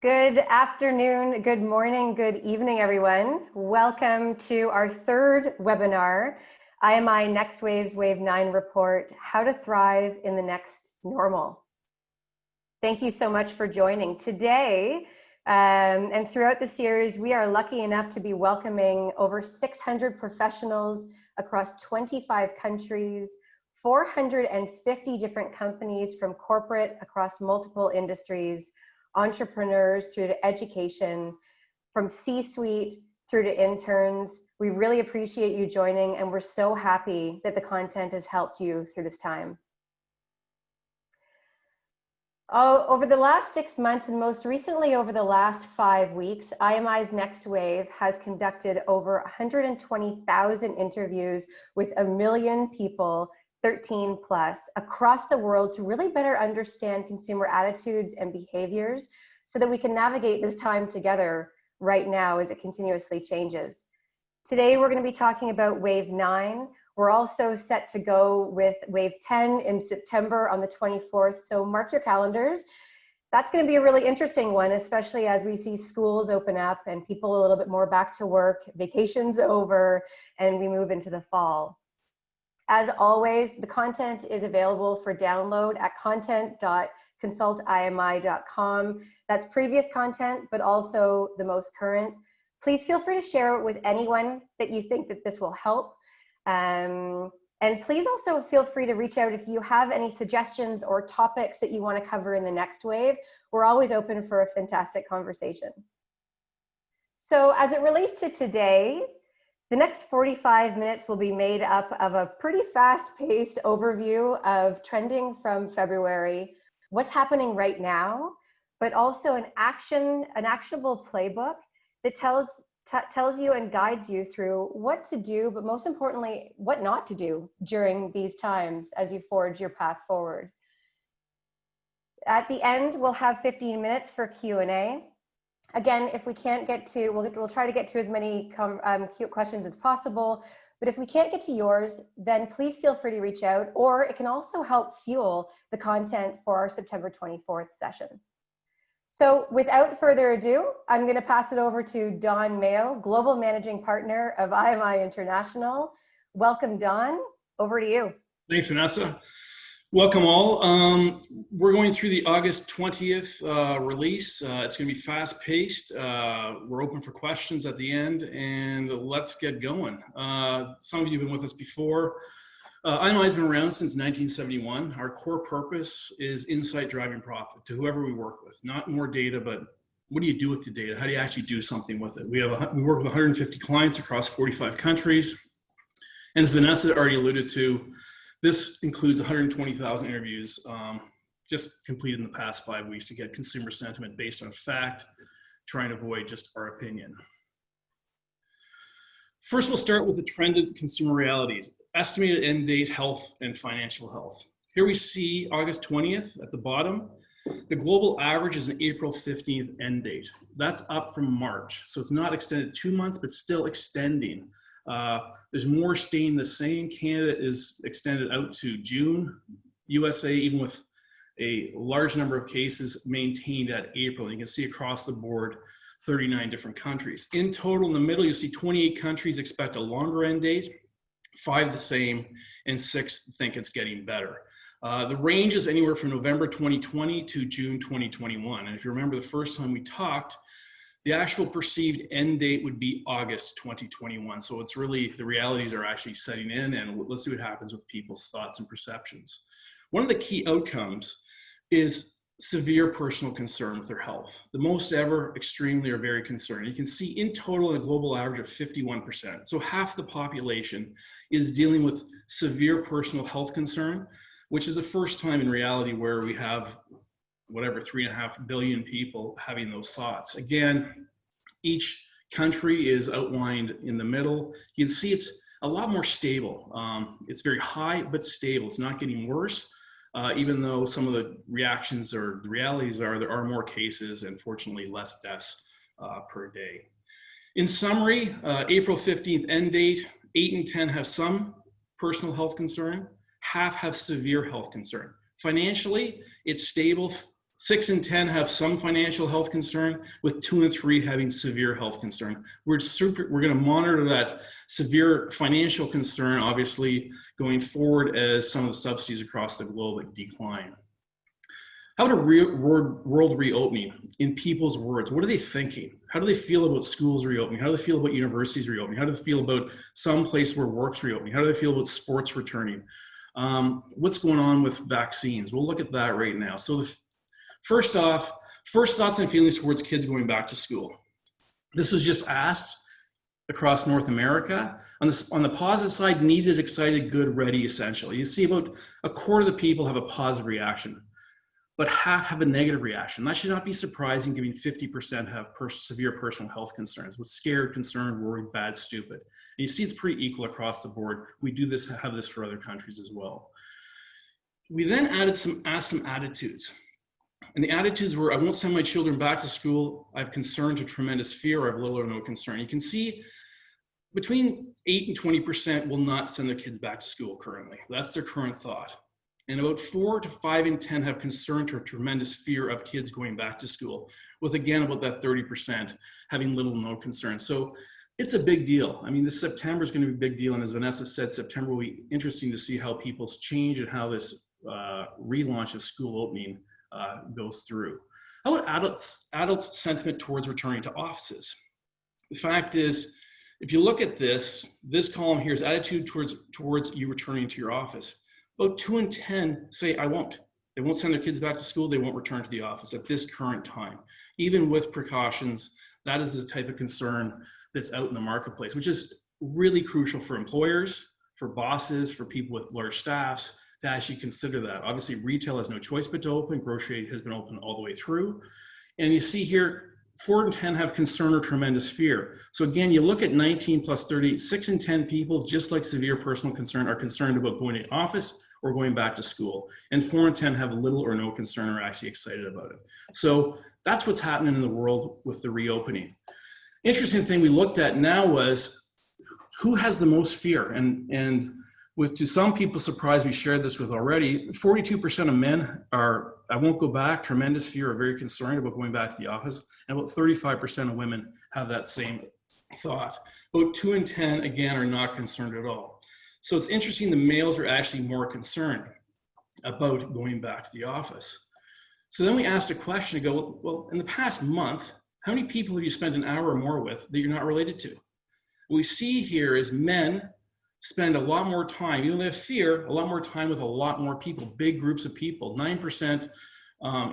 Good afternoon, good morning, good evening, everyone. Welcome to our third webinar, IMI Next Wave's Wave 9 report, How to Thrive in the Next Normal. Thank you so much for joining. Today, and throughout the series, we are lucky enough to be welcoming over 600 professionals across 25 countries, 450 different companies from corporate across multiple industries, entrepreneurs through to education, from C-suite through to interns. We really appreciate you joining, and we're so happy that the content has helped you through this time. Over the last 6 months, and most recently over the last 5 weeks, IMI's Next Wave has conducted over 120,000 interviews with 1 million people, 13 plus, across the world to really better understand consumer attitudes and behaviors so that we can navigate this time together right now as it continuously changes. Today, we're going to be talking about Wave 9. We're also set to go with Wave 10 in September on the 24th, so mark your calendars. That's going to be a really interesting one, especially as we see schools open up and people a little bit more back to work, vacations over, and we move into the fall. As always, the content is available for download at content.consultimi.com. That's previous content, but also the most current. Please feel free to share it with anyone that you think that this will help. And please also feel free to reach out if you have any suggestions or topics that you want to cover in the next wave. We're always open for a fantastic conversation. So as it relates to today, the next 45 minutes will be made up of a pretty fast-paced overview of trending from February, what's happening right now, but also an actionable playbook that tells you and guides you through what to do, but most importantly, what not to do during these times as you forge your path forward. At the end, we'll have 15 minutes for Q&A. Again, if we can't get to, we'll try to get to as many questions as possible, but if we can't get to yours, then please feel free to reach out, or it can also help fuel the content for our September 24th session. So without further ado, I'm going to pass it over to Don Mayo, Global Managing Partner of IMI International. Welcome, Don. Over to you. Thanks, Vanessa. Welcome all. We're going through the August 20th release. It's going to be fast-paced. We're open for questions at the end, and let's get going. Some of you have been with us before. IMI has been around since 1971. Our core purpose is insight driving profit to whoever we work with. Not more data, but what do you do with the data? How do you actually do something with it? We work with 150 clients across 45 countries. And as Vanessa already alluded to, this includes 120,000 interviews just completed in the past 5 weeks to get consumer sentiment based on fact, trying to avoid just our opinion. First, we'll start with the trended consumer realities, estimated end date, health, and financial health. Here we see August 20th at the bottom. The global average is an April 15th end date. That's up from March. So it's not extended 2 months, but still extending. There's more staying the same. Canada is extended out to June. USA, even with a large number of cases, maintained at April. You can see across the board, 39 different countries. In total, in the middle, you'll see 28 countries expect a longer end date, 5 the same, and 6 think it's getting better. The range is anywhere from November 2020 to June 2021. And if you remember the first time we talked, the actual perceived end date would be August 2021. So it's really, the realities are actually setting in, and let's see what happens with people's thoughts and perceptions. One of the key outcomes is severe personal concern with their health. The most ever, extremely or very concerned. You can see in total a global average of 51%. So half the population is dealing with severe personal health concern, which is the first time in reality where we have whatever, 3.5 billion people having those thoughts. Again, each country is outlined in the middle. You can see it's a lot more stable. It's very high, but stable. It's not getting worse, even though some of the reactions or the realities are there are more cases and fortunately less deaths per day. In summary, April 15th end date, 8 in 10 have some personal health concern, half have severe health concern. Financially, it's stable 6 in 10 have some financial health concern, with 2 in 3 having severe health concern. We're going to monitor that severe financial concern, obviously, going forward as some of the subsidies across the globe decline. How to world reopening in people's words? What are they thinking? How do they feel about schools reopening? How do they feel about universities reopening? How do they feel about some place where work's reopening? How do they feel about sports returning? What's going on with vaccines? We'll look at that right now. So first off, first thoughts and feelings towards kids going back to school. This was just asked across North America. On the positive side, needed, excited, good, ready, essential. You see about a quarter of the people have a positive reaction, but half have a negative reaction. That should not be surprising, given 50% have severe personal health concerns, with scared, concerned, worried, bad, stupid. And you see it's pretty equal across the board. We do have this for other countries as well. We then asked some attitudes. And the attitudes were, I won't send my children back to school. I have concern to tremendous fear, or I have little or no concern. You can see between 8 and 20% will not send their kids back to school currently. That's their current thought. And about 4 to 5 in 10 have concern to a tremendous fear of kids going back to school, with again about that 30% having little or no concern. So it's a big deal. I mean, this September is going to be a big deal. And as Vanessa said, September will be interesting to see how people's change and how this relaunch of school opening goes through. How about adults' sentiment towards returning to offices? The fact is, if you look at this column here is attitude towards you returning to your office. About 2 in 10 say, I won't. They won't send their kids back to school. They won't return to the office at this current time. Even with precautions, that is the type of concern that's out in the marketplace, which is really crucial for employers, for bosses, for people with large staffs to actually consider that. Obviously, retail has no choice but to open. Grocery has been open all the way through. And you see here, 4 in 10 have concern or tremendous fear. So again, you look at 19 plus 30, 6 in 10 people, just like severe personal concern, are concerned about going to the office or going back to school. And 4 in 10 have little or no concern, or are actually excited about it. So that's what's happening in the world with the reopening. Interesting thing we looked at now was who has the most fear? And with, to some people's surprise, we shared this with already, 42% of men are, I won't go back, tremendous fear, are very concerned about going back to the office. And about 35% of women have that same thought. About 2 in 10, again, are not concerned at all. So it's interesting, the males are actually more concerned about going back to the office. So then we asked a question to go, well, in the past month, how many people have you spent an hour or more with that you're not related to? What we see here is men spend a lot more time, even though they have fear, a lot more time with a lot more people, big groups of people. 9%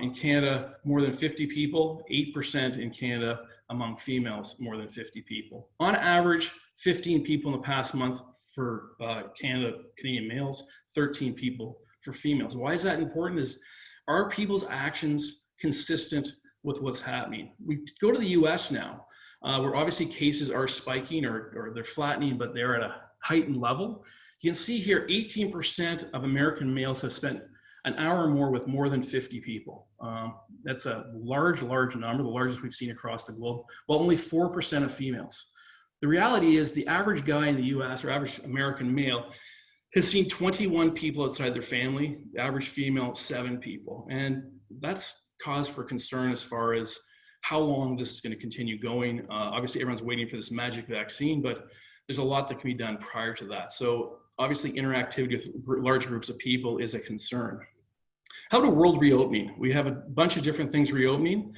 in Canada, more than 50 people, 8% in Canada among females, more than 50 people. On average, 15 people in the past month for Canadian males, 13 people for females. Why is that important? Are people's actions consistent with what's happening? We go to the US now, where obviously cases are spiking or they're flattening, but they're at a heightened level. You can see here, 18% of American males have spent an hour or more with more than 50 people. That's a large number, the largest we've seen across the globe, while only 4% of females. The reality is the average guy in the US, or average American male, has seen 21 people outside their family, the average female, 7 people. And that's cause for concern as far as how long this is going to continue going. Obviously, everyone's waiting for this magic vaccine, but there's a lot that can be done prior to that. So obviously, interactivity with large groups of people is a concern. How to world reopening? We have a bunch of different things reopening.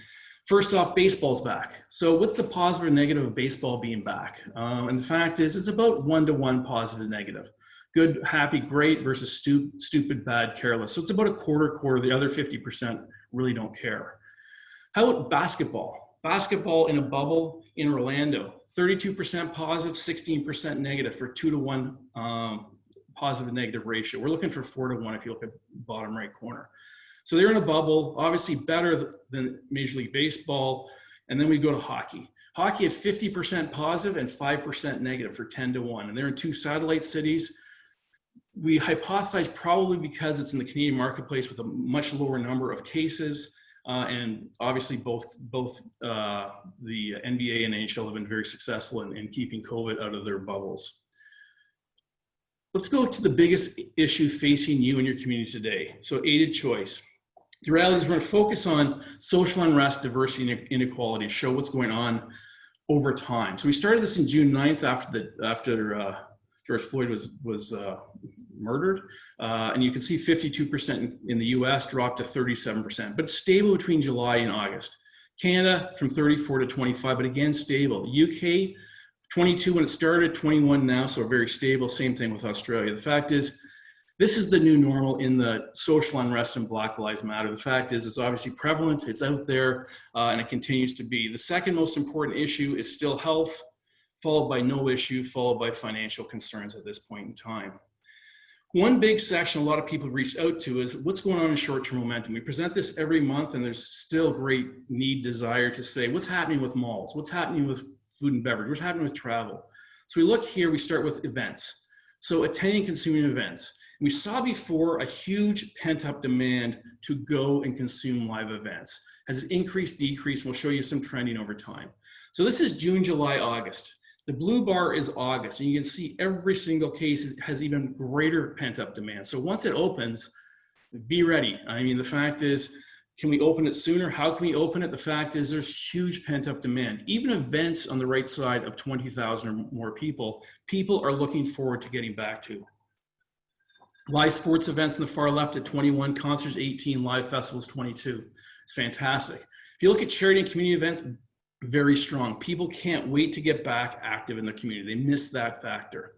First off, baseball's back. So what's the positive and negative of baseball being back? And the fact is, it's about 1-to-1 positive and negative. Good, happy, great versus stupid, bad, careless. So it's about a quarter. The other 50% really don't care. How about basketball? Basketball in a bubble in Orlando. 32% positive, 16% negative for 2-to-1 positive and negative ratio. We're looking for 4-to-1 if you look at the bottom right corner. So they're in a bubble, obviously better than Major League Baseball. And then we go to hockey. Hockey at 50% positive and 5% negative for 10-to-1. And they're in 2 satellite cities. We hypothesize probably because it's in the Canadian marketplace with a much lower number of cases. And obviously both the NBA and NHL have been very successful in keeping COVID out of their bubbles. Let's go to the biggest issue facing you and your community today. So aided choice. The reality is we're going to focus on social unrest, diversity, and inequality, show what's going on over time. So we started this in June 9th after George Floyd was murdered. And you can see 52% in the US dropped to 37%, but stable between July and August. Canada from 34 to 25, but again, stable. UK, 22 when it started, 21 now, so very stable. Same thing with Australia. The fact is, this is the new normal in the social unrest and Black Lives Matter. The fact is, it's obviously prevalent, it's out there, and it continues to be. The second most important issue is still health, followed by no issue, followed by financial concerns at this point in time. One big section a lot of people have reached out to is what's going on in short-term momentum. We present this every month, and there's still great need, desire to say, what's happening with malls? What's happening with food and beverage? What's happening with travel? So we look here, we start with events. So attending consuming events. We saw before a huge pent-up demand to go and consume live events. Has it increased, decreased? We'll show you some trending over time. So this is June, July, August. The blue bar is August, and you can see every single case has even greater pent-up demand. So once it opens, be ready. I mean, the fact is, can we open it sooner? How can we open it? The fact is there's huge pent-up demand. Even events on the right side of 20,000 or more people are looking forward to getting back to. Live sports events on the far left at 21, concerts 18, live festivals 22. It's fantastic. If you look at charity and community events, very strong. People can't wait to get back active in their community. They miss that factor.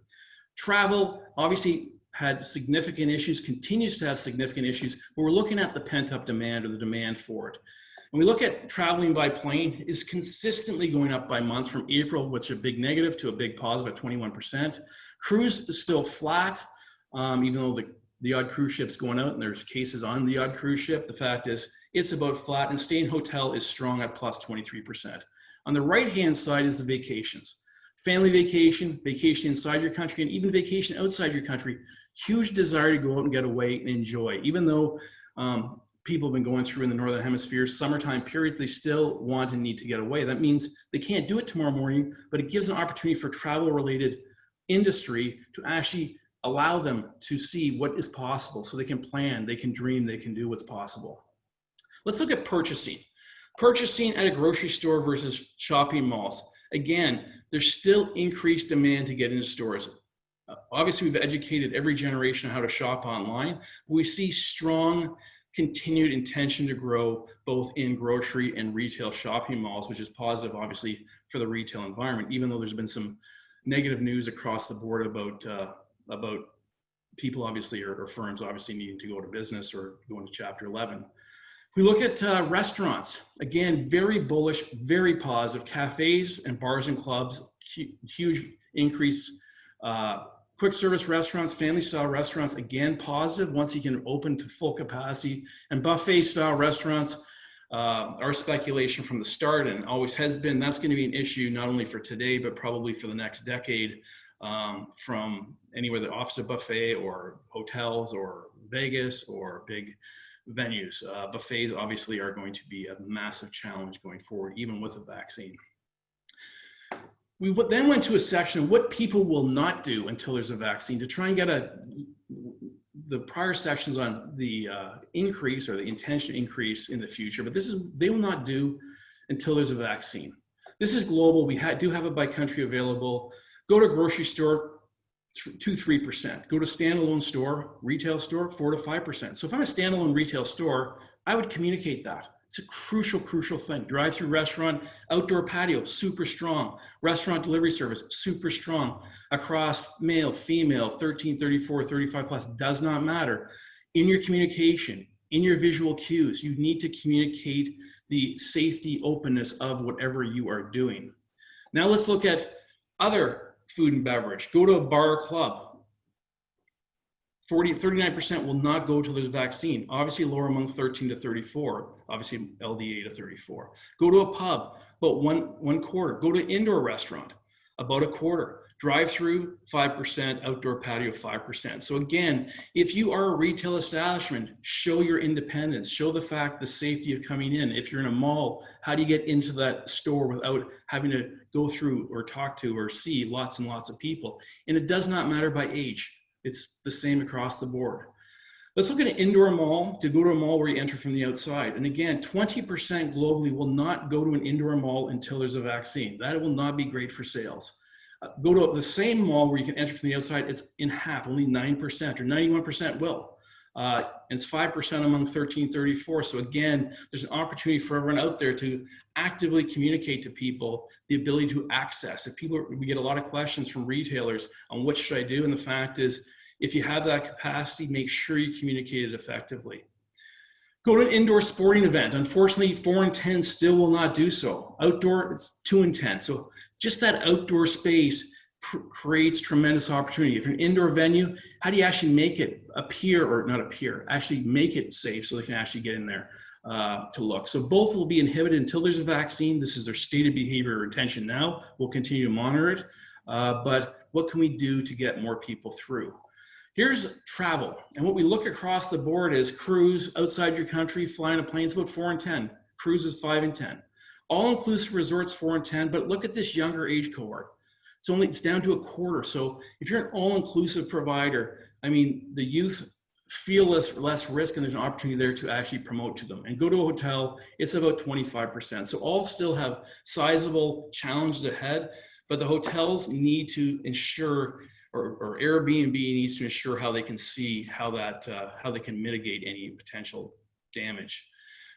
Travel obviously had significant issues, continues to have significant issues, but we're looking at the pent-up demand or the demand for it. When we look at traveling by plane, is consistently going up by month from April, which is a big negative, to a big positive at 21%. Cruise is still flat. Even though the odd cruise ship's going out and there's cases on the odd cruise ship, the fact is it's about flat, and stay in hotel is strong at plus 23%. On the right-hand side is the vacations. Family vacation, vacation inside your country, and even vacation outside your country. Huge desire to go out and get away and enjoy. Even though people have been going through in the Northern Hemisphere summertime periods, they still want and need to get away. That means they can't do it tomorrow morning, but it gives an opportunity for travel-related industry to actually allow them to see what is possible so they can plan, they can dream, they can do what's possible. Let's look at purchasing. Purchasing at a grocery store versus shopping malls. Again, there's still increased demand to get into stores. Obviously, we've educated every generation on how to shop online. But we see strong continued intention to grow both in grocery and retail shopping malls, which is positive, obviously, for the retail environment, even though there's been some negative news across the board about people obviously or firms obviously needing to go to business or go into Chapter 11. If we look at restaurants, again, very bullish, very positive. Cafes and bars and clubs, huge increase. Quick service restaurants, family style restaurants, again, positive once you can open to full capacity. And buffet style restaurants, our speculation from the start and always has been, that's going to be an issue not only for today, but probably for the next decade. From anywhere that offers a buffet or hotels or Vegas or big venues. Buffets obviously are going to be a massive challenge going forward, even with a vaccine. We then went to a section of what people will not do until there's a vaccine to try and get the prior sections on the increase or the intention increase in the future, but they will not do until there's a vaccine. This is global. We do have it by country available. Go to grocery store, 2-3%. Go to standalone store, retail store, 4 to 5%. So if I'm a standalone retail store, I would communicate that. It's a crucial thing. Drive-through restaurant, outdoor patio, super strong. Restaurant delivery service, super strong. Across male, female, 13, 34, 35 plus, does not matter. In your communication, in your visual cues, you need to communicate the safety, openness of whatever you are doing. Now let's look at other food and beverage. Go to a bar or club. 39% will not go till there's a vaccine. Obviously lower among 13 to 34, obviously LDA to 34. Go to a pub, about one quarter. Go to indoor restaurant, about a quarter. Drive-through, 5%, outdoor patio, 5%. So again, if you are a retail establishment, show your independence, show the safety of coming in. If you're in a mall, how do you get into that store without having to go through or talk to or see lots and lots of people? And it does not matter by age. It's the same across the board. Let's look at an indoor mall to go to a mall where you enter from the outside. And again, 20% globally will not go to an indoor mall until there's a vaccine. That will not be great for sales. Go to the same mall where you can enter from the outside, it's in half, only 9% or 91% will. And it's 5% among 13-34. So again, there's an opportunity for everyone out there to actively communicate to people the ability to access. If people, we get a lot of questions from retailers on what should I do? And the fact is, if you have that capacity, make sure you communicate it effectively. Go to an indoor sporting event. Unfortunately, 4 in 10 still will not do so. Outdoor, it's 2 in 10. So just that outdoor space creates tremendous opportunity. If you're an indoor venue, how do you actually make it appear, or not appear, actually make it safe so they can actually get in there to look. So both will be inhibited until there's a vaccine. This is their stated behavior or intention now. We'll continue to monitor it. But what can we do to get more people through? Here's travel. And what we look across the board is cruise outside your country, flying a plane, it's about 4 in 10. Cruises 5 in 10. All-inclusive resorts 4 in 10, but look at this younger age cohort. It's down to a quarter. So if you're an all-inclusive provider, I mean, the youth feel less risk, and there's an opportunity there to actually promote to them. And go to a hotel, it's about 25%. So all still have sizable challenges ahead, but the hotels need to ensure, or Airbnb needs to ensure how they can see how they can mitigate any potential damage.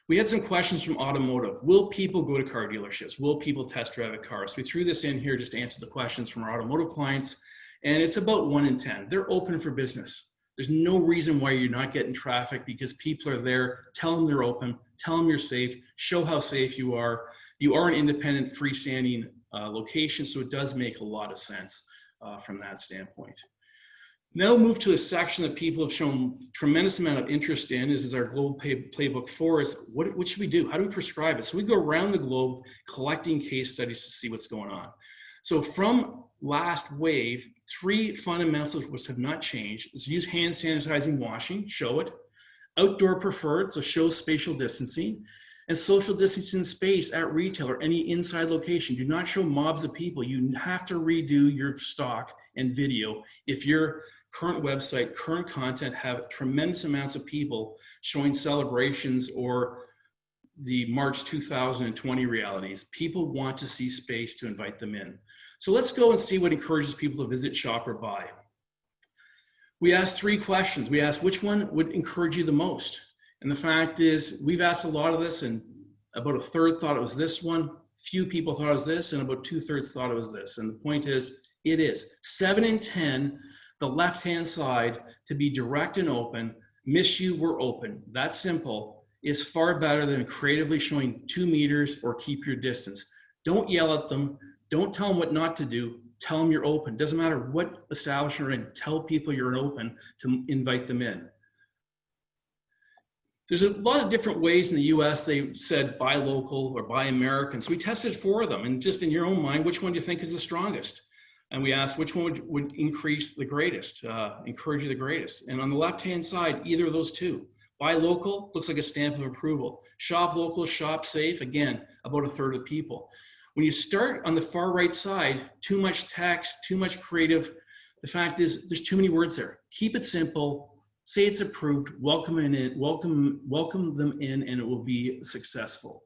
We had some questions from automotive. Will people go to car dealerships? Will people test drive a car? So we threw this in here just to answer the questions from our automotive clients. And it's about 1 in 10. They're open for business. There's no reason why you're not getting traffic, because people are there. Tell them they're open. Tell them you're safe. Show how safe you are. You are an independent, freestanding location, so it does make a lot of sense from that standpoint. Now move to a section that people have shown tremendous amount of interest in. This is our global playbook 4, is what should we do? How do we prescribe it? So we go around the globe collecting case studies to see what's going on. So from last wave, 3 fundamentals which have not changed is use hand sanitizing, washing, show it. Outdoor preferred, so show spatial distancing. And social distancing space at retail or any inside location. Do not show mobs of people. You have to redo your stock and video if your current website, current content have tremendous amounts of people showing celebrations or the March 2020 realities. People want to see space to invite them in. So let's go and see what encourages people to visit, shop, or buy. We asked 3 questions. We asked, which one would encourage you the most? And the fact is, we've asked a lot of this, and about 1/3 thought it was this one. Few people thought it was this, and about 2/3 thought it was this. And the point is, it is 7 in 10, the left-hand side, to be direct and open. Miss you, we're open. That simple is far better than creatively showing 2 meters or keep your distance. Don't yell at them. Don't tell them what not to do. Tell them you're open. Doesn't matter what establishment you're in. Tell people you're open to invite them in. There's a lot of different ways in the US they said buy local or buy American. So we tested 4 of them, and just in your own mind, which one do you think is the strongest? And we asked which one would increase the greatest, encourage you the greatest. And on the left-hand side, either of those 2. Buy local looks like a stamp of approval. Shop local, shop safe, again, about 1/3 of people. When you start on the far right side, too much text, too much creative, the fact is there's too many words there. Keep it simple. Say it's approved, welcome them in, and it will be successful.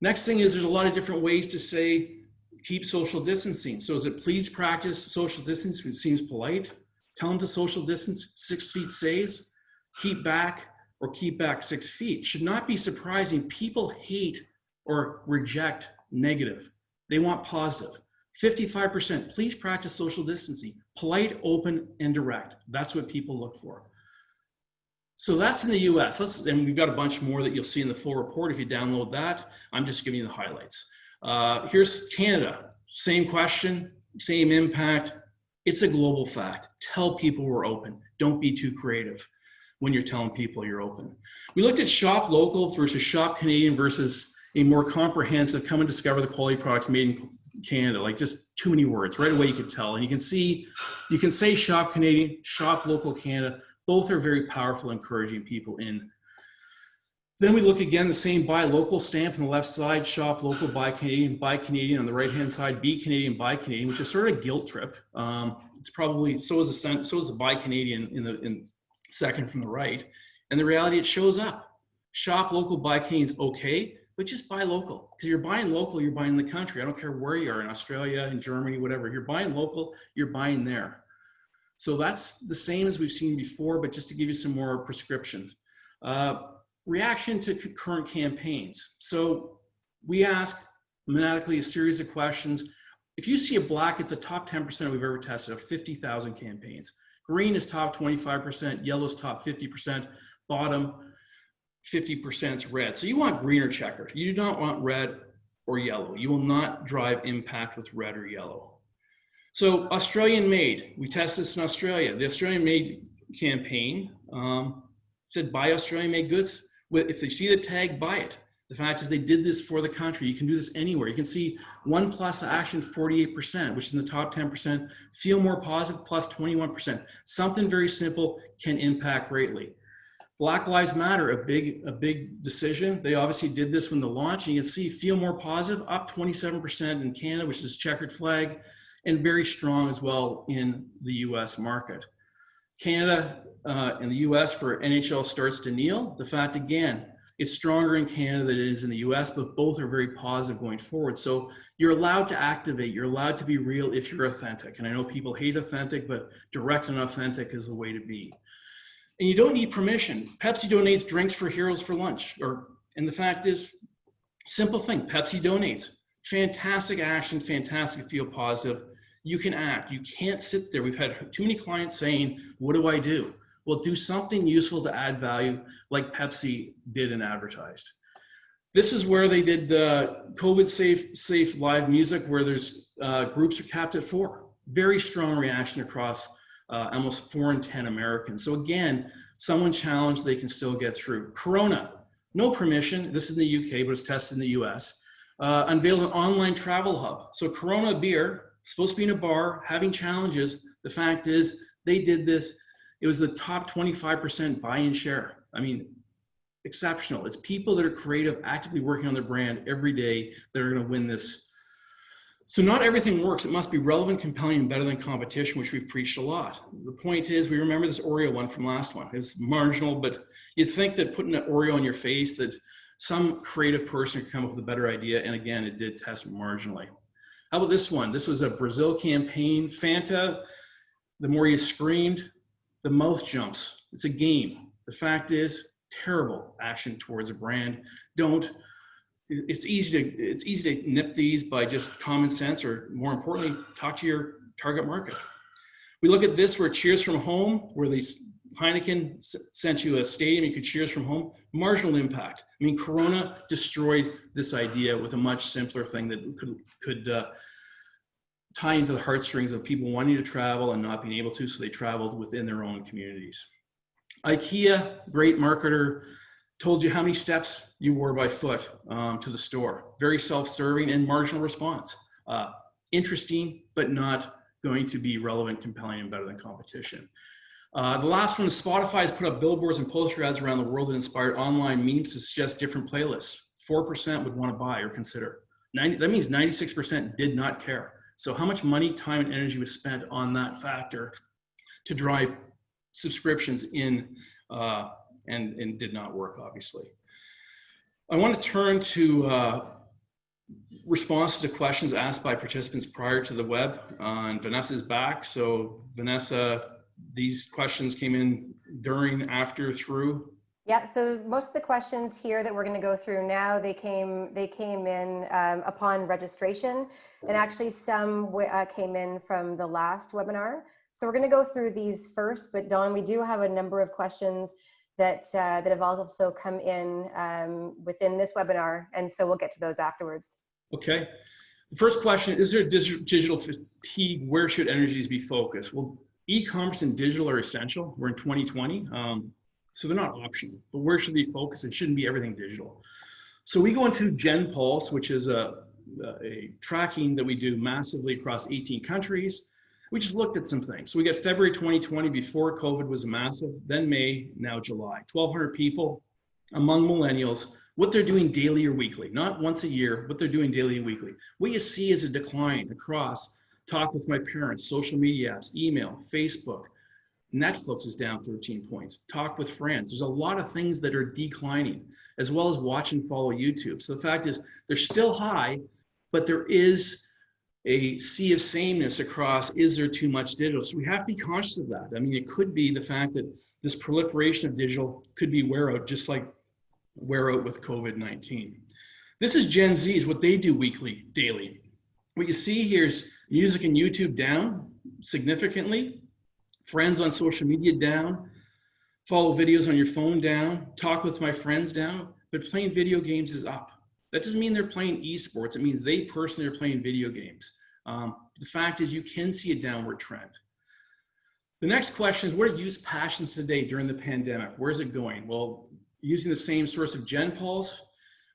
Next thing is there's a lot of different ways to say, keep social distancing. So is it please practice social distancing? It seems polite. Tell them to social distance, 6 feet saves, keep back, or keep back 6 feet. Should not be surprising. People hate or reject negative. They want positive. 55%, please practice social distancing. Polite, open, and direct. That's what people look for. So that's in the US. And we've got a bunch more that you'll see in the full report if you download that. I'm just giving you the highlights. Here's Canada. Same question, same impact. It's a global fact. Tell people we're open. Don't be too creative when you're telling people you're open. We looked at shop local versus shop Canadian versus a more comprehensive come and discover the quality products made in Canada. Like, just too many words. Right away you could tell. And you can say shop Canadian, shop local Canada. Both are very powerful, encouraging people in. Then we look again, the same buy local stamp on the left side, shop local, buy Canadian on the right-hand side, be Canadian, buy Canadian, which is sort of a guilt trip. It's probably, so is the buy Canadian in second from the right. And the reality, it shows up. Shop local, buy Canadian is okay, but just buy local. Because you're buying local, you're buying in the country. I don't care where you are, in Australia, in Germany, whatever. You're buying local, you're buying there. So that's the same as we've seen before, but just to give you some more prescription. Reaction to current campaigns. So we ask maniacally a series of questions. If you see a black, it's the top 10% we've ever tested of 50,000 campaigns. Green is top 25%, yellow is top 50%, bottom 50% is red. So you want green or checkered. You do not want red or yellow. You will not drive impact with red or yellow. So Australian made, we tested this in Australia. The Australian made campaign said buy Australian made goods. If they see the tag, buy it. The fact is they did this for the country. You can do this anywhere. You can see One Plus action 48%, which is in the top 10%. Feel More Positive plus 21%. Something very simple can impact greatly. Black Lives Matter, a big decision. They obviously did this when the launch, and you can see Feel More Positive up 27% in Canada, which is checkered flag, and very strong as well in the US market. Canada and the US for NHL Starts to Kneel. The fact, again, it's stronger in Canada than it is in the US, but both are very positive going forward. So you're allowed to activate, you're allowed to be real if you're authentic. And I know people hate authentic, but direct and authentic is the way to be. And you don't need permission. Pepsi donates drinks for Heroes for Lunch. And the fact is, simple thing, Pepsi donates. Fantastic action, fantastic feel positive. You can act. You can't sit there. We've had too many clients saying, what do I do? Well, do something useful to add value like Pepsi did and advertised. This is where they did COVID safe live music, where there's groups are capped at 4. Very strong reaction across almost 4 in 10 Americans. So again, someone challenged, they can still get through. Corona, no permission. This is in the UK, but it's tested in the US. Unveiled an online travel hub. So Corona beer, supposed to be in a bar, having challenges. The fact is, they did this. It was the top 25% buy and share. I mean, exceptional. It's people that are creative, actively working on their brand every day that are going to win this. So not everything works. It must be relevant, compelling, and better than competition, which we've preached a lot. The point is, we remember this Oreo one from last one. It's marginal, but you'd think that putting an Oreo on your face, that some creative person could come up with a better idea. And again, it did test marginally. How about this one? This was a Brazil campaign. Fanta, the more you screamed, the mouth jumps. It's a game. The fact is, terrible action towards a brand. It's easy to nip these by just common sense, or more importantly, talk to your target market. We look at this where Cheers from Home, where Heineken sent you a stadium, you could cheers from home, marginal impact. I mean, Corona destroyed this idea with a much simpler thing that could tie into the heartstrings of people wanting to travel and not being able to, so they traveled within their own communities. IKEA, great marketer, told you how many steps you were by foot to the store. Very self-serving and marginal response. Interesting, but not going to be relevant, compelling, and better than competition. The last one is Spotify has put up billboards and poster ads around the world that inspired online memes to suggest different playlists. 4% would want to buy or consider. That means 96% did not care. So how much money, time, and energy was spent on that factor to drive subscriptions in and did not work, obviously. I want to turn to responses to questions asked by participants prior to the web. And Vanessa's back. So Vanessa, these questions came in during, after, through? Yeah, so most of the questions here that we're going to go through now, they came in upon registration, and actually some came in from the last webinar. So we're going to go through these first, but Dawn, we do have a number of questions that have also come in within this webinar, and so we'll get to those afterwards. Okay. The first question, is there digital fatigue? Where should energies be focused? Well, e-commerce and digital are essential. We're in 2020, so they're not optional, but where should they focus? It shouldn't be everything digital. So we go into GenPulse, which is a tracking that we do massively across 18 countries. We just looked at some things. So we got February 2020, before COVID was massive, then May, now July. 1,200 people among millennials, what they're doing daily or weekly, not once a year, what they're doing daily and weekly. What you see is a decline across Talk with My Parents, social media apps, email, Facebook, Netflix is down 13 points. Talk with friends. There's a lot of things that are declining, as well as watch and follow YouTube. So the fact is, they're still high, but there is a sea of sameness across, is there too much digital? So we have to be conscious of that. I mean, it could be the fact that this proliferation of digital could be wear out, just like wear out with COVID-19. This is Gen Z's, what they do weekly, daily. What you see here is music and YouTube down significantly, friends on social media down, follow videos on your phone down, talk with my friends down, but playing video games is up. That doesn't mean they're playing esports. It means they personally are playing video games. The fact is you can see a downward trend. The next question is, what are youth passions today during the pandemic? Where's it going? Well, using the same source of Gen Pulse,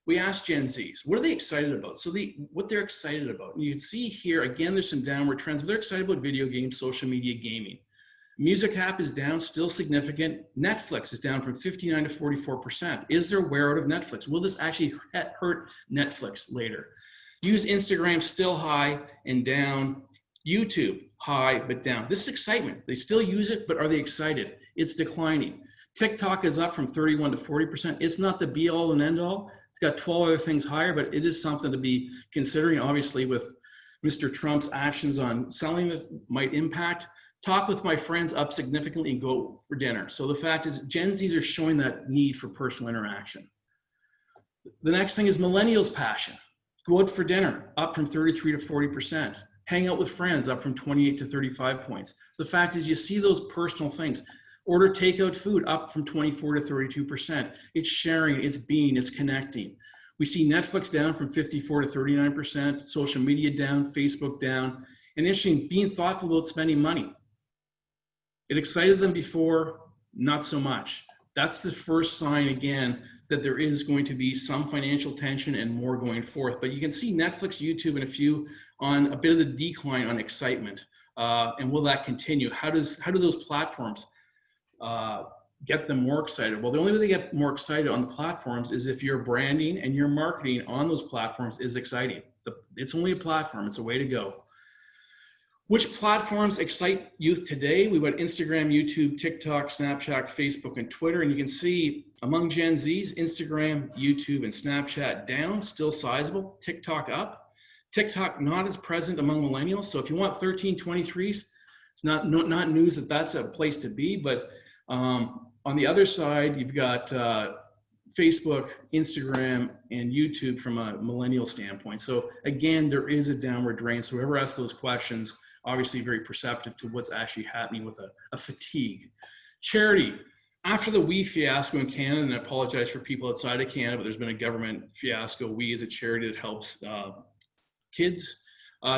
we asked Gen Zs, what are they excited about? So what they're excited about. And you can see here, again, there's some downward trends, but they're excited about video games, social media, gaming. Music app is down, still significant. Netflix is down from 59 to 44%. Is there wear out of Netflix? Will this actually hurt Netflix later? Use Instagram, still high and down. YouTube, high but down. This is excitement. They still use it, but are they excited? It's declining. TikTok is up from 31 to 40%. It's not the be all and end all. It's got 12 other things higher, but it is something to be considering. Obviously, with Mr. Trump's actions on selling it might impact. Talk with my friends up significantly and go for dinner. So the fact is, Gen Zs are showing that need for personal interaction. The next thing is millennials' passion. Go out for dinner, up from 33 to 40%. Hang out with friends, up from 28 to 35 points. So the fact is, you see those personal things. Order takeout food, up from 24 to 32%. It's sharing, it's being, it's connecting. We see Netflix down from 54 to 39%, social media down, Facebook down, and interesting, being thoughtful about spending money. It excited them before, not so much. That's the first sign, again, that there is going to be some financial tension and more going forth. But you can see Netflix, YouTube, and a few on a bit of the decline on excitement. And will that continue? How do those platforms get them more excited? Well, the only way they get more excited on the platforms is if your branding and your marketing on those platforms is exciting. It's only a platform. It's a way to go. Which platforms excite youth today? We've got Instagram, YouTube, TikTok, Snapchat, Facebook, and Twitter. And you can see among Gen Zs, Instagram, YouTube, and Snapchat down, still sizable. TikTok up. TikTok not as present among millennials. So if you want 13, 23s, it's not news that that's a place to be. But on the other side, you've got Facebook, Instagram, and YouTube from a millennial standpoint. So again, there is a downward drain. So whoever asks those questions, obviously very perceptive to what's actually happening with a fatigue. Charity. After the We fiasco in Canada, and I apologize for people outside of Canada, but there's been a government fiasco. We as a charity that helps kids.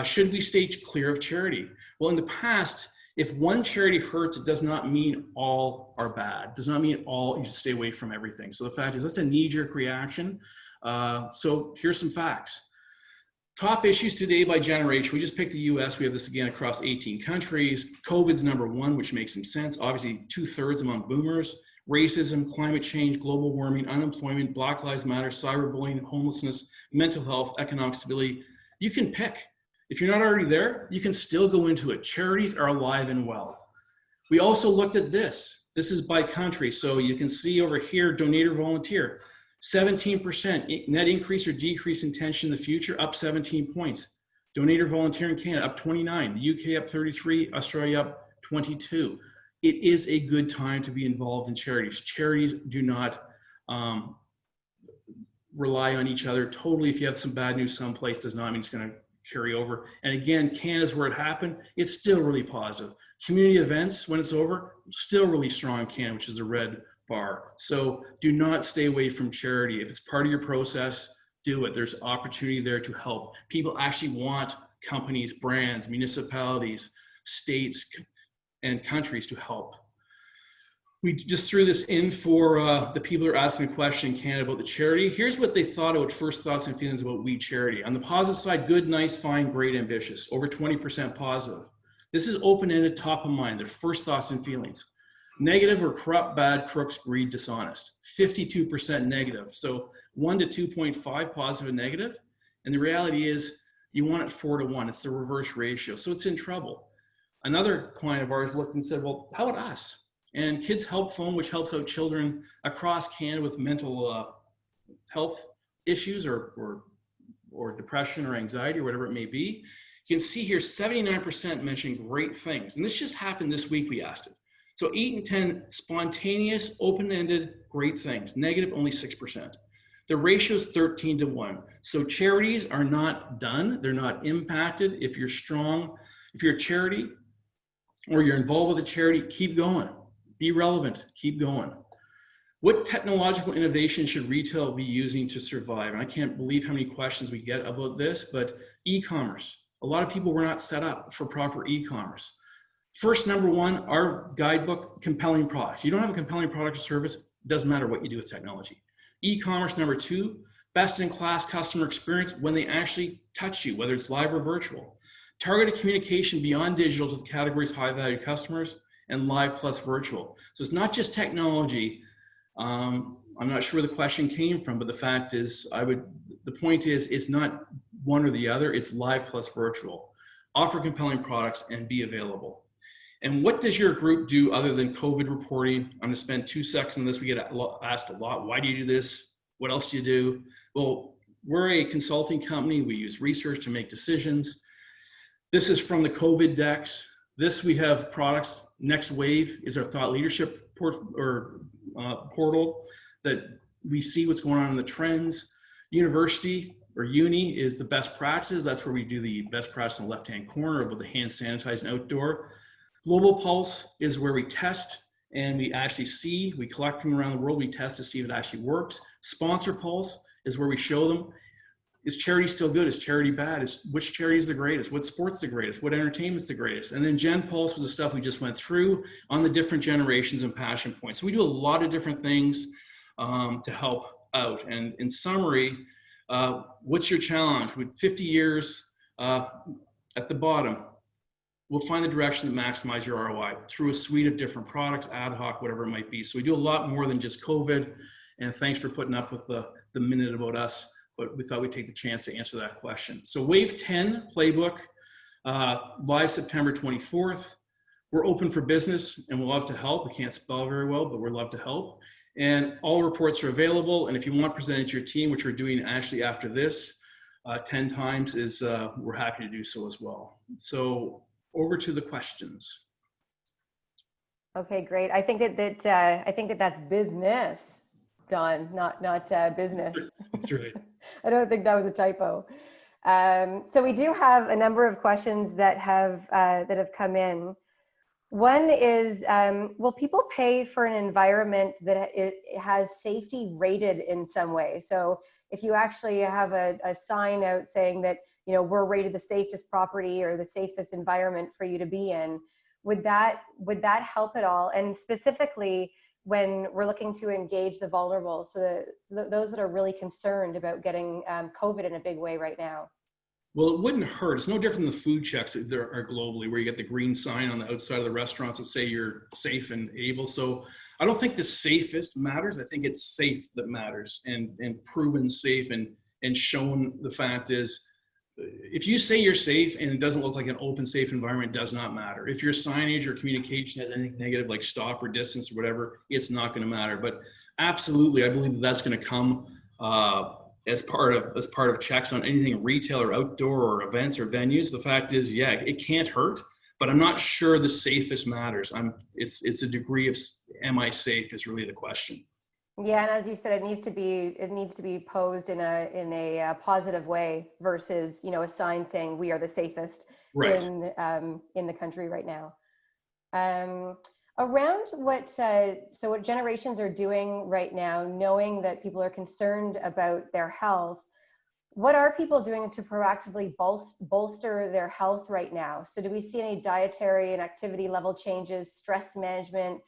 Should we stay clear of charity? Well, in the past, if one charity hurts, it does not mean all are bad. It does not mean all you should stay away from everything. So the fact is, that's a knee-jerk reaction. So here's some facts. Top issues today by generation. We just picked the US. We have this again across 18 countries. COVID's number one, which makes some sense. Obviously, 2/3 among boomers. Racism, climate change, global warming, unemployment, Black Lives Matter, cyberbullying, homelessness, mental health, economic stability. You can pick. If you're not already there, you can still go into it. Charities are alive and well. We also looked at this. This is by country. So you can see over here, donate or volunteer. 17% net increase or decrease in tension in the future, up 17 points. Donate or volunteer in Canada, up 29. The UK up 33, Australia up 22. It is a good time to be involved in charities. Charities do not rely on each other totally. If you have some bad news someplace, does not mean it's going to carry over. And again, Canada's where it happened. It's still really positive. Community events, when it's over, still really strong in Canada, which is the red bar. So do not stay away from charity. If it's part of your process, do it. There's opportunity there to help. People actually want companies, brands, municipalities, states, and countries to help. We just threw this in for the people who are asking the question in Canada about the charity. Here's what they thought about first thoughts and feelings about We Charity. On the positive side, good, nice, fine, great, ambitious. Over 20% positive. This is open-ended, top of mind. Their first thoughts and feelings. Negative or corrupt, bad, crooks, greed, dishonest. 52% negative. So 1 to 2.5 positive and negative. And the reality is you want it 4 to 1. It's the reverse ratio. So it's in trouble. Another client of ours looked and said, well, how about us? And Kids Help Phone, which helps out children across Canada with mental health issues or depression or anxiety or whatever it may be. You can see here 79% mentioned great things. And this just happened this week, we asked it. So 8 and 10 spontaneous, open-ended, great things. Negative, only 6%. The ratio is 13 to 1. So charities are not done. They're not impacted. If you're strong, if you're a charity or you're involved with a charity, keep going. Be relevant, keep going. What technological innovation should retail be using to survive? And I can't believe how many questions we get about this, but e-commerce. A lot of people were not set up for proper e-commerce. First, number one, our guidebook, compelling products. You don't have a compelling product or service, doesn't matter what you do with technology. E-commerce, number two, best in class customer experience when they actually touch you, whether it's live or virtual. Targeted communication beyond digital to the categories high value customers, and live plus virtual. So it's not just technology. I'm not sure where the question came from, but the fact is, the point is, it's not one or the other, it's live plus virtual. Offer compelling products and be available. And what does your group do other than COVID reporting? I'm gonna spend 2 seconds on this. We get asked a lot, why do you do this? What else do you do? Well, we're a consulting company. We use research to make decisions. This is from the COVID decks. This, we have products. Next Wave is our thought leadership portal that we see what's going on in the trends. University or Uni is the best practices. That's where we do the best practice in the left-hand corner about the hand sanitizing outdoor. Global Pulse is where we test and we actually see, we collect from around the world, we test to see if it actually works. Sponsor Pulse is where we show them, is charity still good? Is charity bad? Which charity is the greatest? What sport's the greatest? What entertainment's the greatest? And then Gen Pulse was the stuff we just went through on the different generations and passion points. So we do a lot of different things to help out. And in summary, what's your challenge? With 50 years at the bottom, we'll find the direction that maximize your ROI through a suite of different products, ad hoc, whatever it might be. So we do a lot more than just COVID. And thanks for putting up with the minute about us, but we thought we'd take the chance to answer that question. So Wave 10 playbook, live September 24th. We're open for business and we'll love to help. We can't spell very well, but we'd love to help. And all reports are available. And if you want to present it to your team, which we're doing actually after this 10 times, we're happy to do so as well. So over to the questions. Okay, great. I think that's business, Don, not business. That's right. I don't think that was a typo. So we do have a number of questions that have come in. One is, will people pay for an environment that it has safety rated in some way? So if you actually have a sign out saying that, we're rated the safest property or the safest environment for you to be in, would that help at all? And specifically when we're looking to engage the vulnerable, so those that are really concerned about getting COVID in a big way right now. Well, it wouldn't hurt. It's no different than the food checks that there are globally, where you get the green sign on the outside of the restaurants that say you're safe and able. So I don't think the safest matters. I think it's safe that matters, and proven safe and shown. The fact is, if you say you're safe and it doesn't look like an open, safe environment, it does not matter. If your signage or communication has anything negative like stop or distance or whatever, it's not going to matter. But absolutely, I believe that's going to come as part of checks on anything retail or outdoor or events or venues. The fact is, yeah, it can't hurt, but I'm not sure the safest matters. It's a degree of, am I safe is really the question. Yeah, and as you said, it needs to be posed in a positive way versus, a sign saying we are the safest right. in the country right now. Around what generations are doing right now, knowing that people are concerned about their health, what are people doing to proactively bolster their health right now? So do we see any dietary and activity level changes, stress management,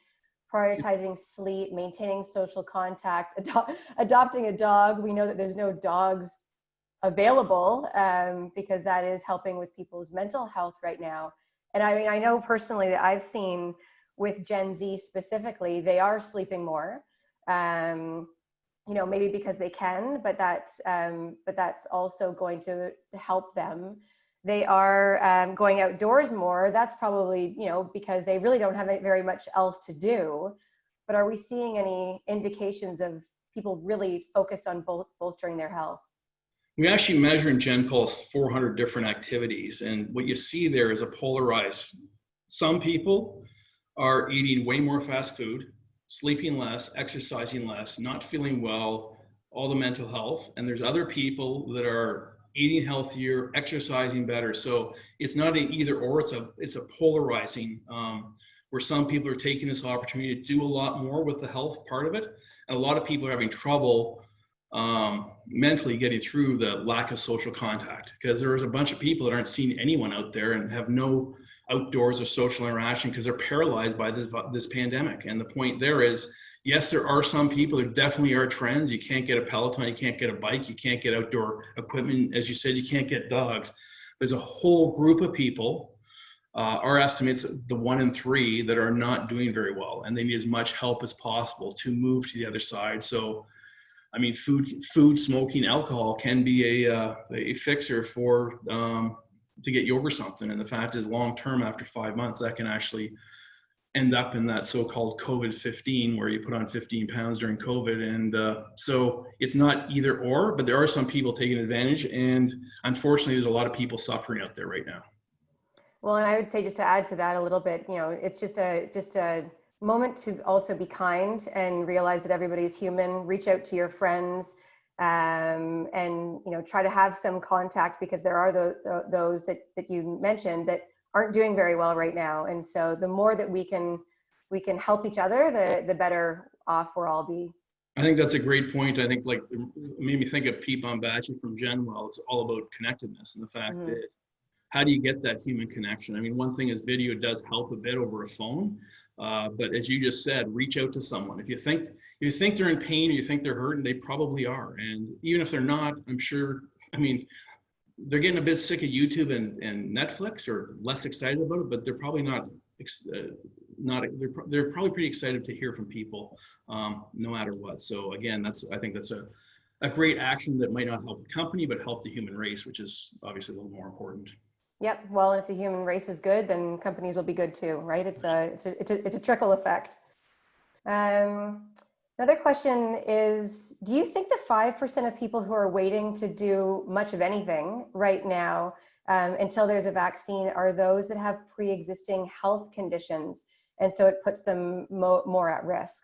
prioritizing sleep, maintaining social contact, adopting a dog? We know that there's no dogs available because that is helping with people's mental health right now. And I mean, I know personally that I've seen with Gen Z specifically, they are sleeping more, maybe because they can, but that's also going to help them. they are going outdoors more. That's probably, you know, because they really don't have very much else to do. But are we seeing any indications of people really focused on bolstering their health? We actually measure in GenPulse 400 different activities, and what you see there is a polarized. Some people are eating way more fast food, sleeping less, exercising less, not feeling well, all the mental health, and there's other people that are eating healthier, exercising better. So it's not an either or, it's a polarizing, where some people are taking this opportunity to do a lot more with the health part of it, and a lot of people are having trouble mentally getting through the lack of social contact, because there is a bunch of people that aren't seeing anyone out there and have no outdoors or social interaction because they're paralyzed by this pandemic. And the point there is, yes, there are some people, there definitely are trends. You can't get a Peloton, you can't get a bike, you can't get outdoor equipment. As you said, you can't get dogs. There's a whole group of people, our estimates, the 1 in 3 that are not doing very well, and they need as much help as possible to move to the other side. So I mean, food, smoking, alcohol can be a fixer for to get you over something. And the fact is, long term, after 5 months, that can actually end up in that so-called COVID-15, where you put on 15 pounds during COVID. And so it's not either or, but there are some people taking advantage. And unfortunately, there's a lot of people suffering out there right now. Well, and I would say, just to add to that a little bit, you know, it's just a moment to also be kind and realize that everybody's human. Reach out to your friends, and, you know, try to have some contact, because there are those that you mentioned that aren't doing very well right now. And so the more that we can help each other, the better off we'll all be. I think that's a great point. I think, like, it made me think of Pete Bombachi from Genwell. It's all about connectedness, and the fact that how do you get that human connection? I mean, one thing is video does help a bit over a phone. But as you just said, reach out to someone. If you think they're in pain, or you think they're hurting, they probably are. And even if they're not, I'm sure, I mean, they're getting a bit sick of YouTube and Netflix, or less excited about it, but they're probably they're probably pretty excited to hear from people, no matter what. So again, I think that's a great action that might not help the company, but help the human race, which is obviously a little more important. Yep. Well, if the human race is good, then companies will be good too, right? It's a trickle effect. Another question is, do you think the 5% of people who are waiting to do much of anything right now until there's a vaccine are those that have pre-existing health conditions, and so it puts them more at risk?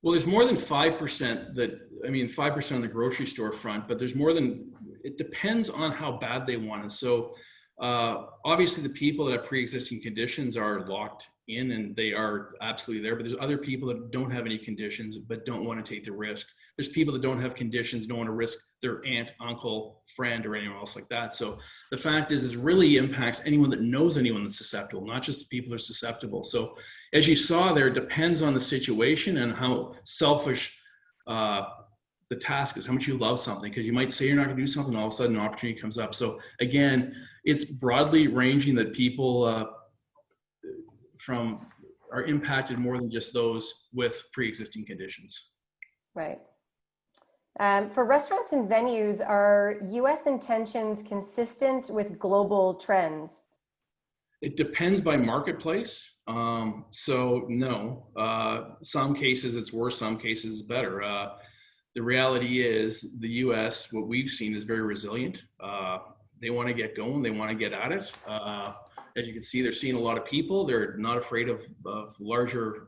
Well, there's more than 5% 5% on the grocery store front, but there's more than, it depends on how bad they want it. So obviously the people that have pre-existing conditions are locked in, and they are absolutely there, but there's other people that don't have any conditions but don't want to take the risk. There's people that don't have conditions, don't want to risk their aunt, uncle, friend, or anyone else like that. So the fact is, it really impacts anyone that knows anyone that's susceptible, not just the people that are susceptible. So as you saw there, it depends on the situation and how selfish the task is, how much you love something, because you might say you're not going to do something, all of a sudden an opportunity comes up. So again, it's broadly ranging, that people are impacted more than just those with pre-existing conditions. Right. For restaurants and venues, are U.S. intentions consistent with global trends? It depends by marketplace. So no, some cases it's worse, some cases it's better. The reality is, the U.S., what we've seen, is very resilient. They want to get going. They want to get at it. As you can see, they're seeing a lot of people. They're not afraid of larger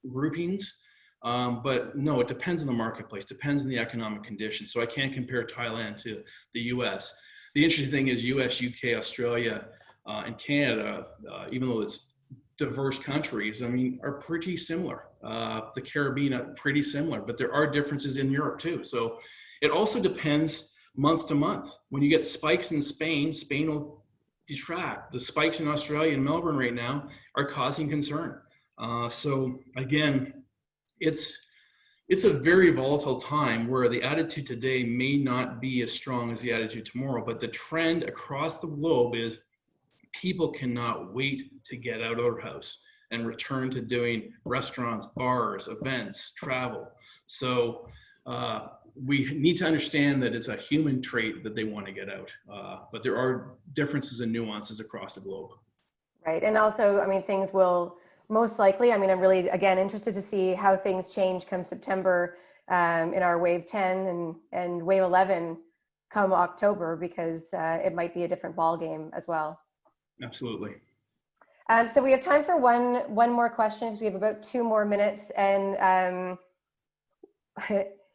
groupings. But no, it depends on the marketplace, depends on the economic conditions. So I can't compare Thailand to the U.S. The interesting thing is U.S., U.K., Australia, and Canada, even though it's diverse countries, I mean, are pretty similar. The Caribbean are pretty similar, but there are differences in Europe too. So it also depends month to month. When you get spikes in Spain, Spain will detract. The spikes in Australia and Melbourne right now are causing concern. So again, it's a very volatile time, where the attitude today may not be as strong as the attitude tomorrow, but the trend across the globe is people cannot wait to get out of their house and return to doing restaurants, bars, events, travel. So we need to understand that it's a human trait that they want to get out. But there are differences and nuances across the globe. Right. And also, I mean, things will most likely, I mean, I'm really, again, interested to see how things change come September in our wave 10 and wave 11 come October, because it might be a different ball game as well. Absolutely. So we have time for one more question, because we have about 2 more minutes, and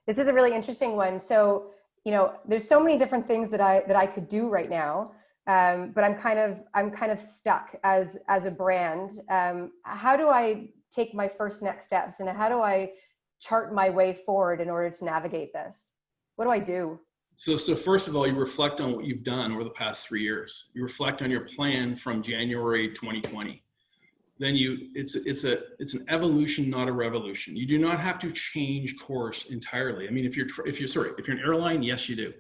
this is a really interesting one. So, you know, there's so many different things that I could do right now, but I'm kind of stuck as a brand. How do I take my first next steps, and how do I chart my way forward in order to navigate this? What do I do? So first of all, you reflect on what you've done over the past 3 years. You reflect on your plan from January 2020. Then it's an evolution, not a revolution. You do not have to change course entirely. I mean, if you're an airline, yes, you do.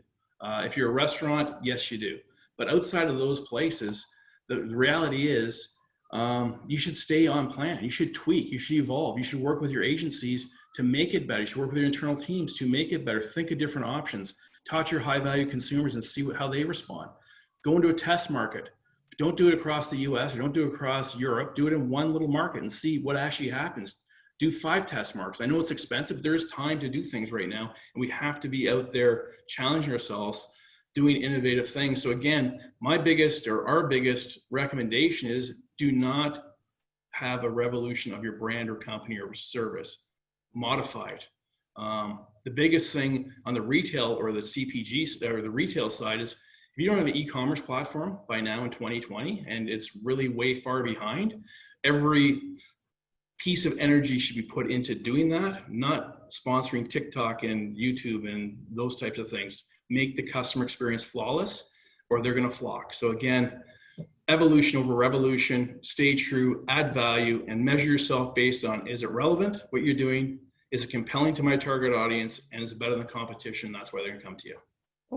If you're a restaurant, yes, you do. But outside of those places, the reality is you should stay on plan. You should tweak. You should evolve. You should work with your agencies to make it better. You should work with your internal teams to make it better. Think of different options. Talk to your high-value consumers and see how they respond. Go into a test market. Don't do it across the US, or don't do it across Europe. Do it in one little market and see what actually happens. Do 5 test markets. I know it's expensive, but there's time to do things right now, and we have to be out there challenging ourselves, doing innovative things. So again, our biggest recommendation is do not have a revolution of your brand or company or service. Modify it. The biggest thing on the retail or the CPG or the retail side is, if you don't have an e-commerce platform by now in 2020, and it's really way far behind, every piece of energy should be put into doing that, not sponsoring TikTok and YouTube and those types of things. Make the customer experience flawless, or they're going to flock. So again, evolution over revolution, stay true, add value, and measure yourself based on, is it relevant, what you're doing? Is it compelling to my target audience? And is it better than competition? That's why they're going to come to you.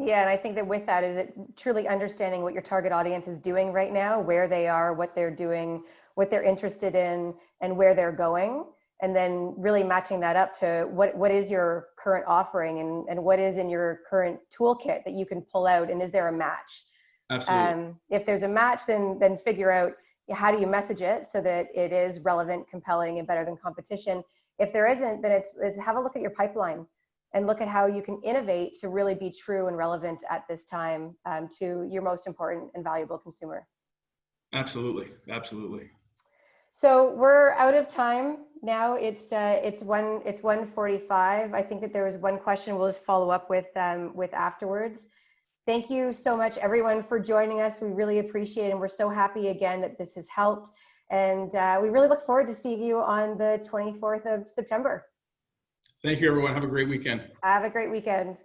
Yeah, and I think that with that, is it truly understanding what your target audience is doing right now, where they are, what they're doing, what they're interested in, and where they're going, and then really matching that up to what is your current offering, and what is in your current toolkit that you can pull out, and is there a match? Absolutely. If there's a match, then figure out how do you message it so that it is relevant, compelling, and better than competition. If there isn't, then it's have a look at your pipeline and look at how you can innovate to really be true and relevant at this time to your most important and valuable consumer. Absolutely, absolutely. So we're out of time now. It's 1:45. I think that there was one question we'll just follow up with afterwards. Thank you so much, everyone, for joining us. We really appreciate it, and we're so happy again that this has helped. And we really look forward to seeing you on the 24th of September. Thank you, everyone. Have a great weekend. Have a great weekend.